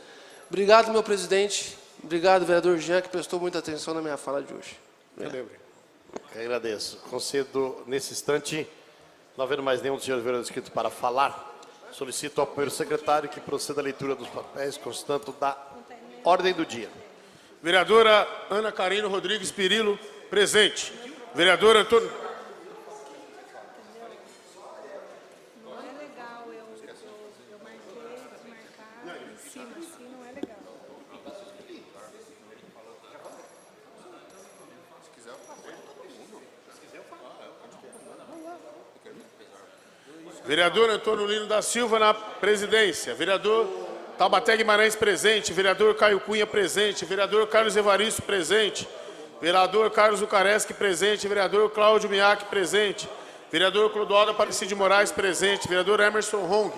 Obrigado, meu presidente. Obrigado, vereador Jean, que prestou muita atenção na minha fala de hoje. Eu agradeço. Concedo, nesse instante, não havendo mais nenhum dos senhores vereadores inscritos para falar, solicito ao primeiro secretário que proceda à leitura dos papéis constando da ordem do dia. Vereadora Ana Carino Rodrigues Pirillo, presente. Vereador Antônio... Não é legal eu marcar em cima, assim não é legal. Vereador Antônio Lino da Silva na presidência. Vereador Taubaté Guimarães presente. Vereador Caio Cunha presente. Vereador Carlos Evaristo presente. Vereador Carlos Ucareschi presente. Vereador Cláudio Miak presente. Vereador Clodoaldo Aparecido de Moraes presente. Vereador Emerson Hong.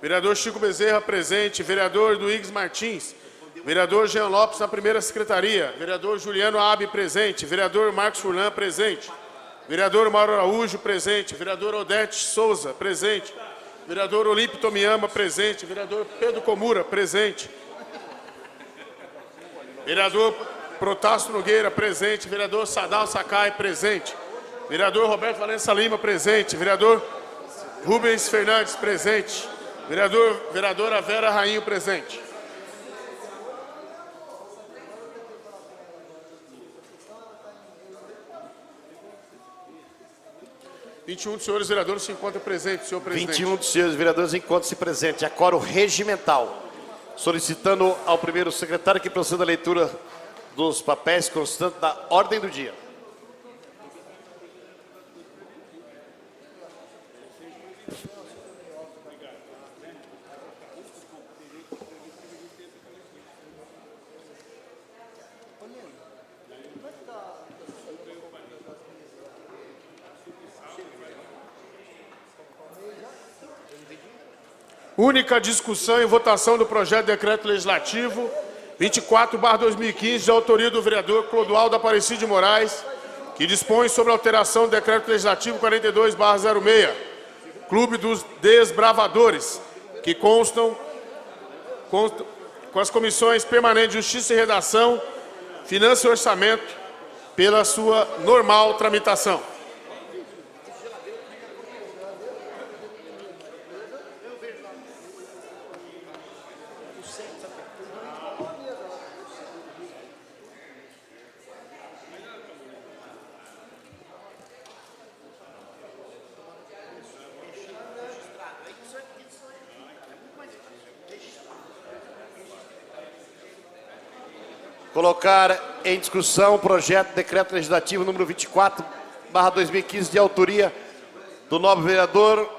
Vereador Chico Bezerra, presente. Vereador Duígues Martins. Vereador Jean Lopes, na primeira secretaria. Vereador Juliano Abe, presente. Vereador Marcos Furlan, presente. Vereador Mauro Araújo, presente. Vereador Odete Souza, presente. Vereador Olímpio Tomiyama, presente. Vereador Pedro Comura, presente. Vereador Protássio Nogueira, presente. Vereador Sadal Sakai, presente. Vereador Roberto Valença Lima, presente. Vereador Rubens Fernandes, presente. Vereadora Vera Rainho, presente. (21) dos senhores vereadores se encontram presentes, senhor presidente. 21 dos senhores vereadores encontram-se presentes. Acório regimental. Solicitando ao primeiro secretário que proceda a leitura dos papéis constantes da ordem do dia. Única discussão e votação do projeto de decreto legislativo 24/2015, de autoria do vereador Clodoaldo Aparecido de Moraes, que dispõe sobre a alteração do decreto legislativo 42/06, Clube dos Desbravadores, que constam com as comissões permanentes de Justiça e Redação, Finanças e Orçamento, pela sua normal tramitação. Colocar em discussão o projeto de decreto legislativo número 24/2015, de autoria do nobre vereador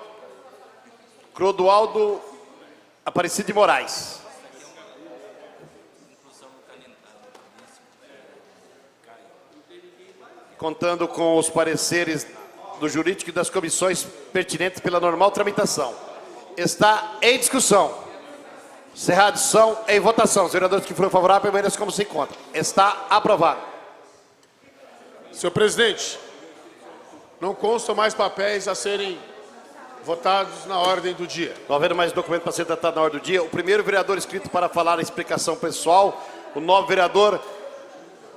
Clodoaldo Aparecido de Moraes. Contando com os pareceres do jurídico e das comissões pertinentes pela normal tramitação. Está em discussão. Encerrada a discussão, em votação. Os vereadores que foram favoráveis permaneçam como se encontram. Está aprovado. Senhor presidente, não constam mais papéis a serem votados na ordem do dia. Não havendo mais documento para ser tratado na ordem do dia, o primeiro vereador inscrito para falar a explicação pessoal, o novo vereador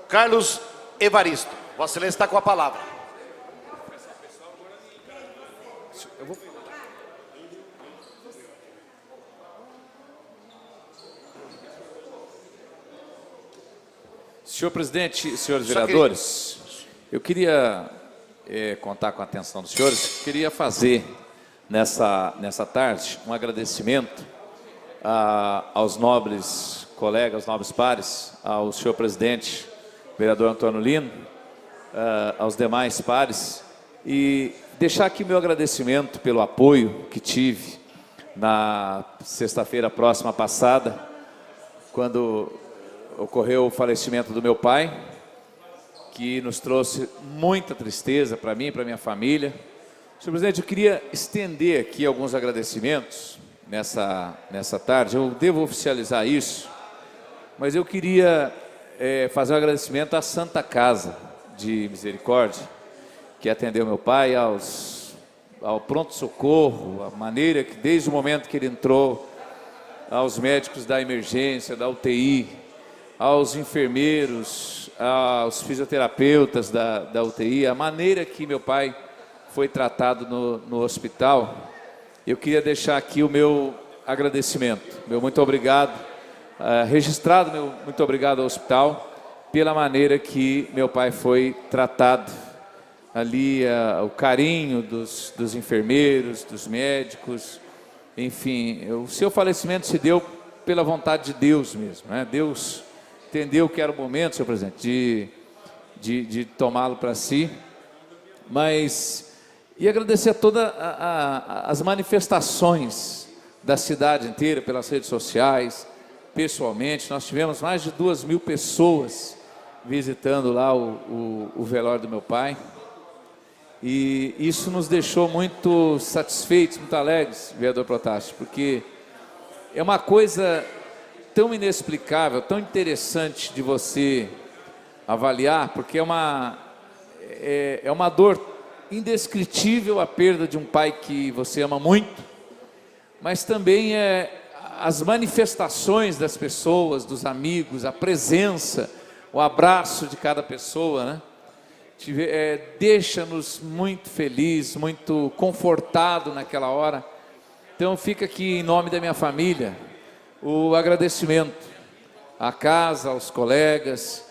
Carlos Evaristo. Vossa Excelência está com a palavra. Senhor presidente, senhores vereadores, eu queria contar com a atenção dos senhores, queria fazer nessa tarde um agradecimento aos nobres colegas, nobres pares, ao senhor presidente, vereador Antônio Lino, aos demais pares, e deixar aqui meu agradecimento pelo apoio que tive na sexta-feira próxima passada, quando ocorreu o falecimento do meu pai, que nos trouxe muita tristeza para mim e para minha família. Senhor presidente, eu queria estender aqui alguns agradecimentos nessa tarde. Eu devo oficializar isso, mas eu queria fazer um agradecimento à Santa Casa de Misericórdia, que atendeu meu pai, ao pronto-socorro, a maneira que desde o momento que ele entrou, aos médicos da emergência, da UTI, aos enfermeiros, aos fisioterapeutas da UTI, a maneira que meu pai foi tratado no hospital. Eu queria deixar aqui o meu agradecimento, meu muito obrigado, registrado meu muito obrigado ao hospital, pela maneira que meu pai foi tratado. Ali, o carinho dos enfermeiros, dos médicos, enfim, o seu falecimento se deu pela vontade de Deus mesmo, né? Deus entendeu que era o momento, senhor presidente, de tomá-lo para si, e agradecer a todas as manifestações da cidade inteira, pelas redes sociais, pessoalmente. Nós tivemos mais de 2.000 pessoas visitando lá o velório do meu pai, e isso nos deixou muito satisfeitos, muito alegres, vereador Protássio, porque é uma coisa tão inexplicável, tão interessante de você avaliar, porque é uma dor indescritível a perda de um pai que você ama muito, mas também as manifestações das pessoas, dos amigos, a presença, o abraço de cada pessoa, né? Deixa-nos muito felizes, muito confortado naquela hora. Então fica aqui em nome da minha família o agradecimento à casa, aos colegas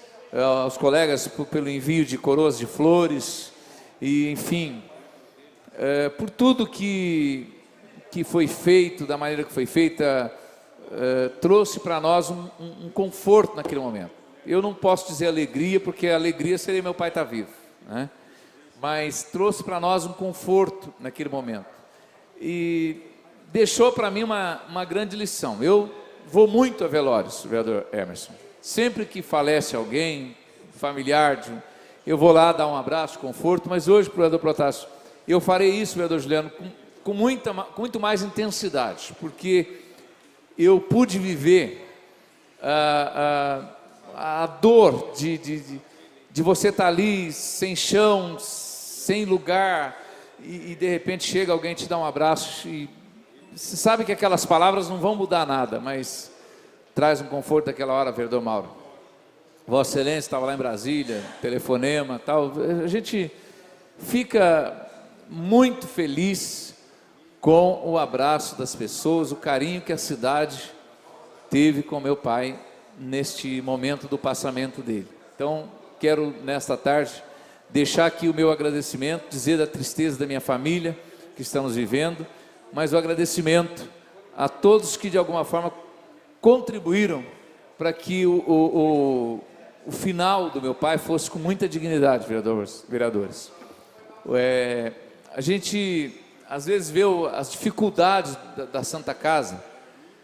pelo envio de coroas de flores e, enfim, por tudo que foi feito, da maneira que foi feita, trouxe para nós um conforto naquele momento. Eu não posso dizer alegria, porque a alegria seria meu pai estar vivo, né? Mas trouxe para nós um conforto naquele momento. E deixou para mim uma grande lição. Eu vou muito a velórios, vereador Emerson. Sempre que falece alguém, familiar, eu vou lá dar um abraço, conforto, mas hoje, vereador Protásio, eu farei isso, vereador Juliano, com muito mais intensidade, porque eu pude viver a dor de você estar ali sem chão, sem lugar, e de repente chega alguém te dá um abraço, e você sabe que aquelas palavras não vão mudar nada, mas traz um conforto daquela hora, vereador Mauro. Vossa Excelência estava lá em Brasília, telefonema, tal. A gente fica muito feliz com o abraço das pessoas, o carinho que a cidade teve com meu pai neste momento do passamento dele. Então, quero nesta tarde deixar aqui o meu agradecimento, dizer da tristeza da minha família que estamos vivendo, mas o agradecimento a todos que de alguma forma contribuíram para que o final do meu pai fosse com muita dignidade, vereadores. A gente às vezes vê as dificuldades da Santa Casa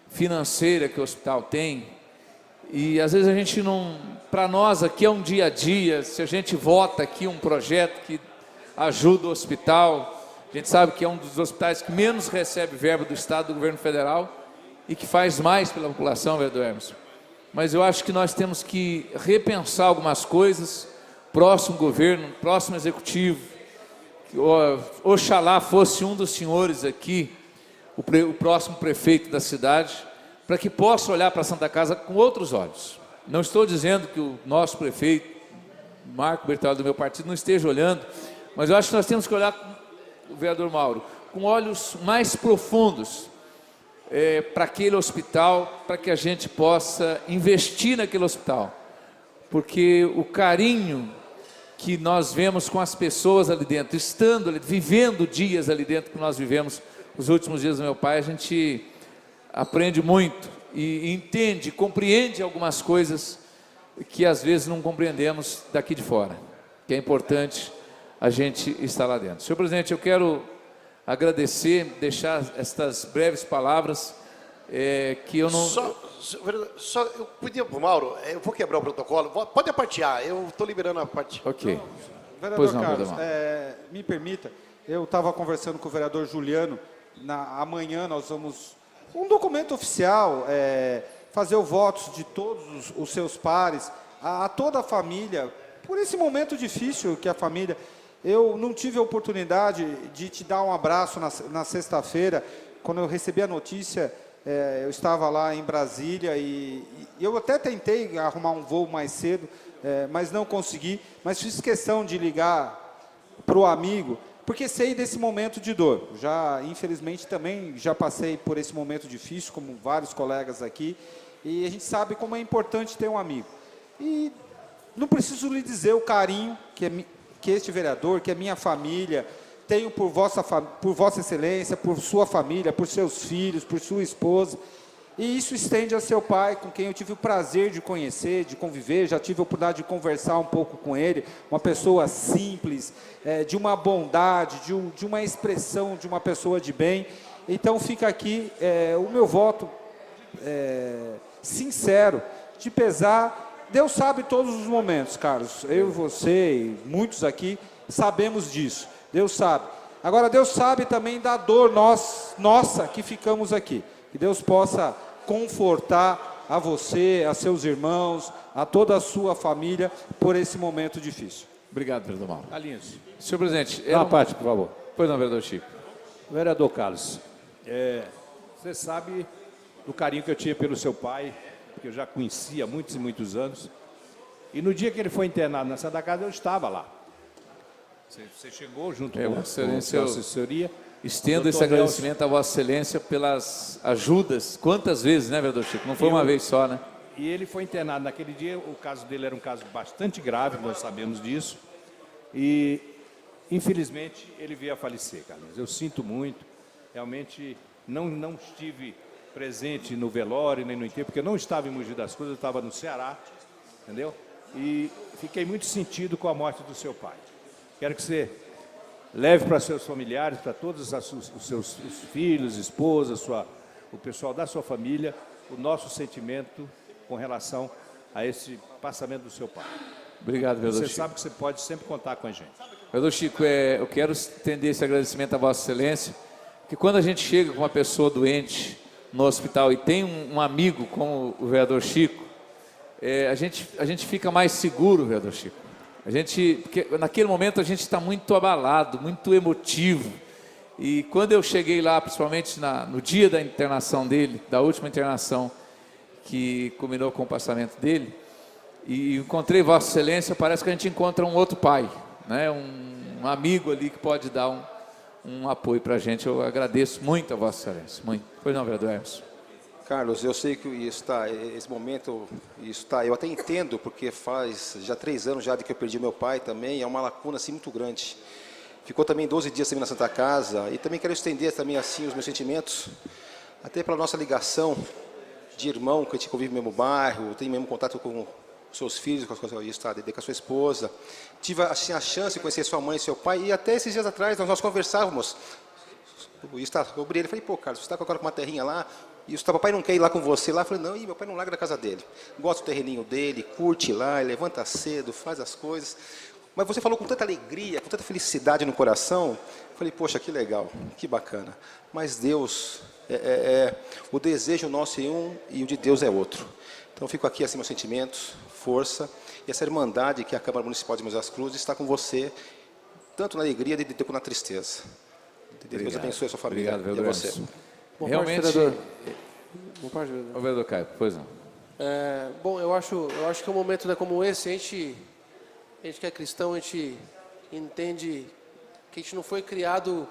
financeira que o hospital tem, e às vezes a gente não, para nós aqui é um dia a dia, se a gente vota aqui um projeto que ajuda o hospital, a gente sabe que é um dos hospitais que menos recebe verba do Estado, do governo federal, e que faz mais pela população, vereador Emerson. Mas eu acho que nós temos que repensar algumas coisas, próximo governo, próximo executivo, que oxalá fosse um dos senhores aqui, o próximo prefeito da cidade, para que possa olhar para a Santa Casa com outros olhos. Não estou dizendo que o nosso prefeito, Marco Bertoldo, do meu partido, não esteja olhando, mas eu acho que nós temos que olhar, o vereador Mauro, com olhos mais profundos para aquele hospital, para que a gente possa investir naquele hospital, porque o carinho que nós vemos com as pessoas ali dentro, estando ali, vivendo dias ali dentro que nós vivemos os últimos dias do meu pai, a gente aprende muito e entende, compreende algumas coisas que às vezes não compreendemos daqui de fora, que é importante a gente estar lá dentro. Senhor presidente, eu quero agradecer, deixar estas breves palavras, que eu não... Eu pedi para o Mauro, eu vou quebrar o protocolo, pode apartear, eu estou liberando a parte. Ok. Vereador Carlos, me permita, eu estava conversando com o vereador Juliano, amanhã nós vamos, um documento oficial, fazer o voto de todos os seus pares, a toda a família, por esse momento difícil que a família... Eu não tive a oportunidade de te dar um abraço na sexta-feira, quando eu recebi a notícia, eu estava lá em Brasília e eu até tentei arrumar um voo mais cedo, mas não consegui, mas fiz questão de ligar para o amigo, porque sei desse momento de dor. Já, infelizmente, também já passei por esse momento difícil, como vários colegas aqui, e a gente sabe como é importante ter um amigo. E não preciso lhe dizer o carinho que este vereador, que a minha família, tenho por Vossa Excelência, por sua família, por seus filhos, por sua esposa, e isso estende a seu pai, com quem eu tive o prazer de conhecer, de conviver, já tive a oportunidade de conversar um pouco com ele, uma pessoa simples, de uma bondade, de uma expressão de uma pessoa de bem. Então fica aqui o meu voto sincero, de pesar. Deus sabe todos os momentos, Carlos. Eu e você e muitos aqui sabemos disso. Deus sabe. Agora, Deus sabe também da dor nossa que ficamos aqui. Que Deus possa confortar a você, a seus irmãos, a toda a sua família por esse momento difícil. Obrigado, vereador Mauro. Carlinhos, Senhor presidente, dá uma parte, por favor. Pois não, vereador Chico. Vereador Carlos, você sabe do carinho que eu tinha pelo seu pai, que eu já conhecia há muitos e muitos anos. E no dia que ele foi internado na Santa Casa, eu estava lá. Você chegou junto com a assessoria. Estendo esse agradecimento a Vossa Excelência pelas ajudas. Quantas vezes, né, vereador Chico? Não foi uma vez só, né? E ele foi internado naquele dia. O caso dele era um caso bastante grave, nós sabemos disso. E, infelizmente, ele veio a falecer, Carlos. Eu sinto muito. Realmente, não estive presente no velório, nem no enterro, porque eu não estava em Mogi das Cruzes, eu estava no Ceará, entendeu? E fiquei muito sentido com a morte do seu pai. Quero que você leve para seus familiares, para todos os seus filhos, esposa, o pessoal da sua família, o nosso sentimento com relação a esse passamento do seu pai. Obrigado, vereador Chico. Você sabe que você pode sempre contar com a gente. Vereador Chico, eu quero estender esse agradecimento a Vossa Excelência, que quando a gente chega com uma pessoa doente no hospital e tem um amigo como o vereador Chico, a gente fica mais seguro, vereador Chico. Porque naquele momento a gente está muito abalado, muito emotivo. E quando eu cheguei lá, principalmente no dia da internação dele, da última internação que culminou com o passamento dele, e encontrei Vossa Excelência, parece que a gente encontra um outro pai, né? Um amigo ali que pode dar um apoio para a gente. Eu agradeço muito a Vossa Excelência. Muito. Pois não, vereador Emerson. Carlos, eu sei que esse momento, eu até entendo, porque faz já 3 anos já de que eu perdi meu pai também, é uma lacuna assim muito grande. Ficou também 12 dias também na Santa Casa, e também quero estender também assim os meus sentimentos, até pela nossa ligação de irmão, que a gente convive no mesmo bairro, tem mesmo contato com os seus filhos, com a sua esposa. Tive assim, a chance de conhecer sua mãe e seu pai, e até esses dias atrás nós conversávamos. Eu brilhei, ele falei, pô, Carlos, você está agora com uma terrinha lá, e o papai não quer ir lá com você lá. Eu falei, não, meu pai não larga da casa dele. Gosta do terreninho dele, curte lá, ele levanta cedo, faz as coisas. Mas você falou com tanta alegria, com tanta felicidade no coração. Eu falei, poxa, que legal, que bacana. Mas Deus, o desejo nosso é um e o de Deus é outro. Então, fico aqui assim, meus sentimentos, força. E essa irmandade que a Câmara Municipal de Mogi das Cruzes está com você, tanto na alegria quanto na tristeza. Deus abençoe a sua família. Obrigado, vereador. E a você. Realmente, vereador. Boa parte, vereador. O vereador Caio, pois não. Bom, eu acho que um momento, né, como esse, a gente que é cristão, a gente entende que a gente não foi criado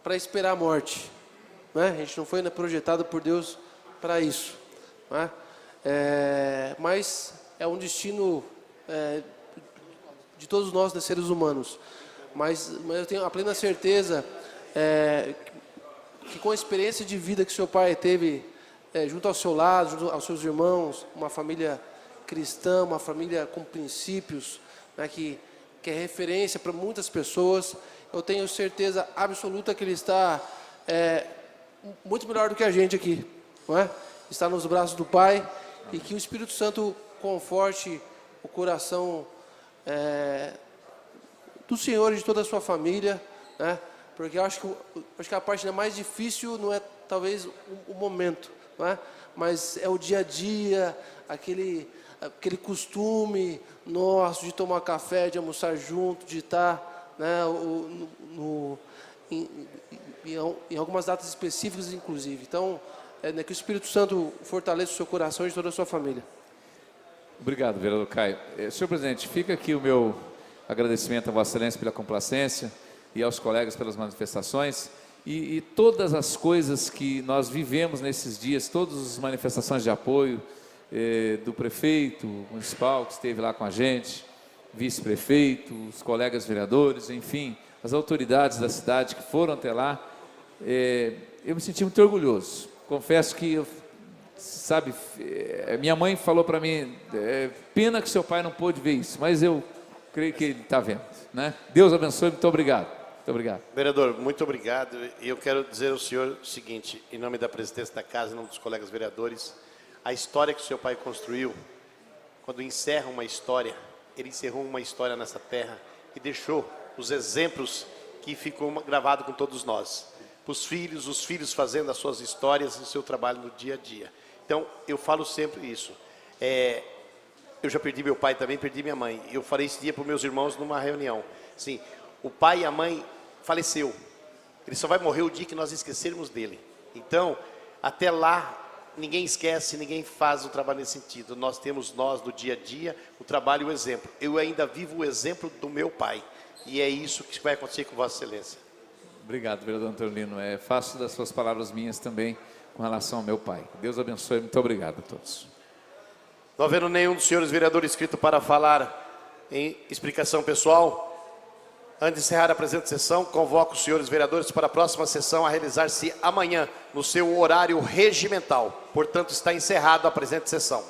para esperar a morte, né? A gente não foi projetado por Deus para isso, né? Mas é um destino de todos nós, né, seres humanos. Mas eu tenho a plena certeza que com a experiência de vida que seu pai teve junto ao seu lado, junto aos seus irmãos, uma família cristã, uma família com princípios, né, que é referência para muitas pessoas, eu tenho certeza absoluta que ele está muito melhor do que a gente aqui, não é? Está nos braços do Pai, e que o Espírito Santo conforte o coração do Senhor e de toda a sua família, né? Porque eu acho que a parte mais difícil não é talvez o momento, não é? Mas é o dia a dia, aquele costume nosso de tomar café, de almoçar junto, de estar, né, em algumas datas específicas, inclusive. Então, que o Espírito Santo fortaleça o seu coração e de toda a sua família. Obrigado, vereador Caio. Senhor presidente, fica aqui o meu agradecimento a Vossa Excelência pela complacência e aos colegas pelas manifestações e todas as coisas que nós vivemos nesses dias, todas as manifestações de apoio do prefeito municipal que esteve lá com a gente, vice-prefeito, os colegas vereadores, enfim, as autoridades da cidade que foram até lá. Eu me senti muito orgulhoso. Confesso que, minha mãe falou para mim, pena que seu pai não pôde ver isso, mas eu creio que ele está vendo, né? Deus abençoe, muito obrigado. Muito obrigado. Vereador, muito obrigado. E eu quero dizer ao senhor o seguinte, em nome da presidência da casa, em nome dos colegas vereadores, a história que o seu pai construiu, quando encerra uma história, ele encerrou uma história nessa terra e deixou os exemplos que ficou gravado com todos nós. para os filhos fazendo as suas histórias e o seu trabalho no dia a dia. Então, eu falo sempre isso. Eu já perdi meu pai também, perdi minha mãe. Eu falei esse dia para os meus irmãos numa reunião. Assim, o pai e a mãe faleceu. Ele só vai morrer o dia que nós esquecermos dele. Então, até lá, ninguém esquece, ninguém faz o trabalho nesse sentido. Nós temos do dia a dia, o trabalho e o exemplo. Eu ainda vivo o exemplo do meu pai. E é isso que vai acontecer com Vossa Excelência. Obrigado, vereador Antonino. Faço das suas palavras minhas também com relação ao meu pai. Deus abençoe. Muito obrigado a todos. Não havendo nenhum dos senhores vereadores inscrito para falar em explicação pessoal, antes de encerrar a presente sessão, convoco os senhores vereadores para a próxima sessão a realizar-se amanhã, no seu horário regimental. Portanto, está encerrada a presente sessão.